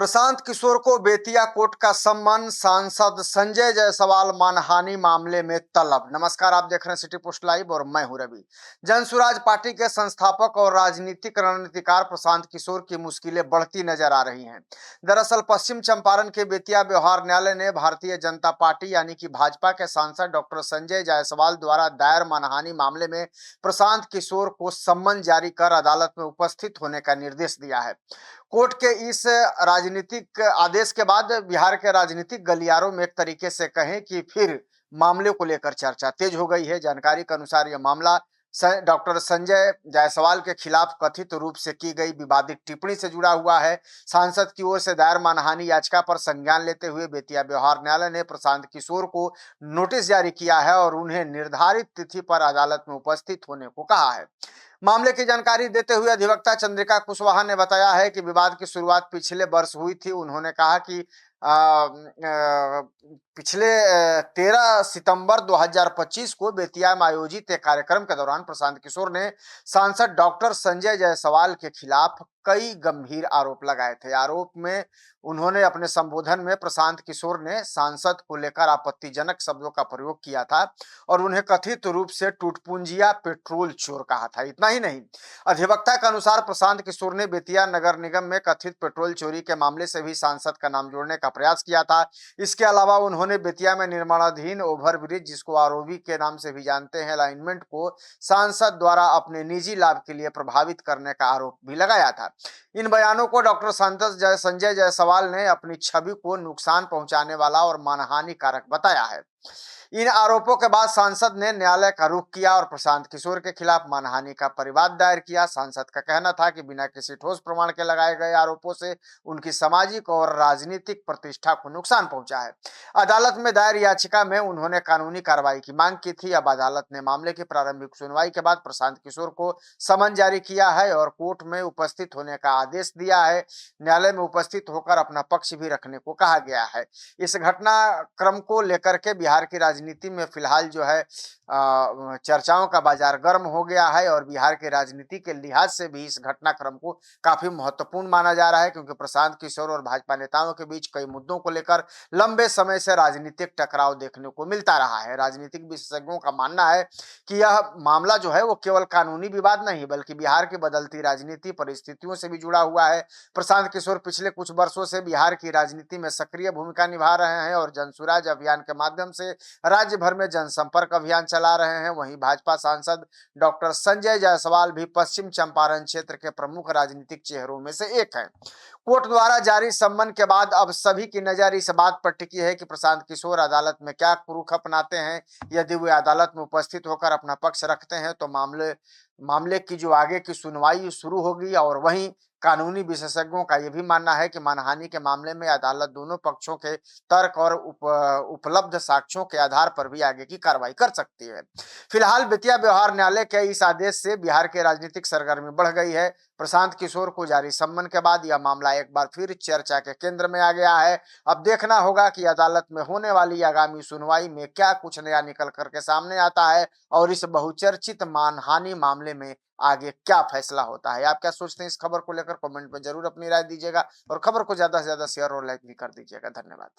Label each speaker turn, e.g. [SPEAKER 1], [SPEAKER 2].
[SPEAKER 1] प्रशांत किशोर को बेतिया कोर्ट का सम्मान, सांसद संजय जायसवाल मानहानि मामले में तलब। नमस्कार, आप देख रहे हैं सिटी पोस्ट लाइव और मैं हूं रवि। जनसुराज पार्टी के संस्थापक और राजनीतिक रणनीतिकार प्रशांत किशोर की मुश्किलें बढ़ती नजर आ रही हैं। दरअसल पश्चिम चंपारण के बेतिया व्यवहार न्यायालय ने भारतीय जनता पार्टी यानी कि भाजपा के सांसद डॉक्टर संजय जायसवाल द्वारा दायर मानहानि मामले में प्रशांत किशोर को सम्मन जारी कर अदालत में उपस्थित होने का निर्देश दिया है। कोर्ट के इस राजनीतिक आदेश के बाद बिहार के राजनीतिक गलियारों में एक तरीके से कहें कि फिर मामले को लेकर चर्चा तेज हो गई है। जानकारी के अनुसार यह मामला डॉक्टर संजय जायसवाल के खिलाफ कथित रूप से की गई विवादित टिप्पणी से जुड़ा हुआ है। सांसद की ओर से दायर मानहानि याचिका पर संज्ञान लेते हुए बेतिया व्यवहार न्यायालय ने प्रशांत किशोर को नोटिस जारी किया है और उन्हें निर्धारित तिथि पर अदालत में उपस्थित होने को कहा है। मामले की जानकारी देते हुए अधिवक्ता चंद्रिका कुशवाहा ने बताया है कि विवाद की शुरुआत पिछले वर्ष हुई थी। उन्होंने कहा कि पिछले 13 सितंबर 2025 को बेतिया में आयोजित एक कार्यक्रम के दौरान प्रशांत किशोर ने सांसद डॉक्टर संजय जायसवाल के खिलाफ कई गंभीर आरोप लगाए थे। आरोप में उन्होंने अपने संबोधन में प्रशांत किशोर ने सांसद को लेकर आपत्तिजनक शब्दों का प्रयोग किया था और उन्हें कथित रूप से टूटपूंजिया पेट्रोल चोर कहा था। इतना ही नहीं, अधिवक्ता के अनुसार प्रशांत किशोर ने बेतिया नगर निगम में कथित पेट्रोल चोरी के मामले से भी सांसद का नाम जोड़ने का प्रयास किया था। इसके अलावा उन्होंने बेतिया में निर्माणाधीन ओवरब्रिज, जिसको आरओबी के नाम से भी जानते हैं, अलाइनमेंट को सांसद द्वारा अपने निजी लाभ के लिए प्रभावित करने का आरोप भी लगाया था। इन बयानों को डॉक्टर संजय जायसवाल ने अपनी छवि को नुकसान पहुंचाने वाला और मानहानि कारक बताया है। इन आरोपों के बाद सांसद ने न्यायालय का रुख किया और प्रशांत किशोर के खिलाफ मानहानि का परिवाद दायर किया। सांसद का कहना था कि बिना किसी ठोस प्रमाण के लगाए गए आरोपों से उनकी सामाजिक और राजनीतिक प्रतिष्ठा को नुकसान पहुंचा है। अदालत में दायर याचिका में उन्होंने कानूनी कार्रवाई की मांग की थी। अब अदालत ने मामले की प्रारंभिक सुनवाई के बाद प्रशांत किशोर को समन जारी किया है और कोर्ट में उपस्थित होने का आदेश दिया है। न्यायालय में उपस्थित होकर अपना पक्ष भी रखने को कहा गया है। इस घटनाक्रम को लेकर के बिहार की राजनीति में फिलहाल जो है चर्चाओं का बाजार गर्म हो गया है और बिहार के राजनीति के लिहाज से भी इस घटनाक्रम को काफी महत्वपूर्ण माना जा रहा है, क्योंकि प्रशांत किशोर और भाजपा नेताओं के बीच कई मुद्दों को लेकर लंबे समय से राजनीतिक टकराव देखने को मिलता रहा है। राजनीतिक विशेषज्ञों का मानना है कि यह मामला जो है वो केवल कानूनी विवाद नहीं बल्कि बिहार की बदलती राजनीति परिस्थितियों से भी जुड़ा हुआ है। प्रशांत किशोर पिछले कुछ वर्षों से बिहार की राजनीति में सक्रिय भूमिका निभा रहे हैं और जनसुराज अभियान के माध्यम से राज्य भर में जनसंपर्क अभियान चला रहे हैं। वहीं भाजपा सांसद डॉक्टर संजय जायसवाल भी पश्चिम चंपारण क्षेत्र के प्रमुख राजनीतिक चेहरों में से एक हैं। कोर्ट द्वारा जारी सम्मन के बाद अब सभी की नजर इस बात पर टिकी है कि प्रशांत किशोर अदालत में क्या रुख अपनाते हैं। यदि वे अदालत में उपस्थित होकर अपना पक्ष रखते हैं तो मामले की जो आगे की सुनवाई शुरू होगी। और वहीं कानूनी विशेषज्ञों का यह भी मानना है कि मानहानि के मामले में अदालत दोनों पक्षों के तर्क और उपलब्ध साक्ष्यों के आधार पर भी आगे की कार्रवाई कर सकती है। फिलहाल बेतिया व्यवहार न्यायालय के इस आदेश से बिहार के राजनीतिक सरगर्मी बढ़ गई है। प्रशांत किशोर को जारी सम्मन के बाद यह मामला एक बार फिर चर्चा के केंद्र में आ गया है। अब देखना होगा कि अदालत में होने वाली आगामी सुनवाई में क्या कुछ नया निकल करके सामने आता है और इस बहुचर्चित मानहानि मामले में आगे क्या फैसला होता है। आप क्या सोचते हैं इस खबर को लेकर? कमेंट में जरूर अपनी राय दीजिएगा और खबर को ज्यादा से ज्यादा शेयर और लाइक भी कर दीजिएगा। धन्यवाद।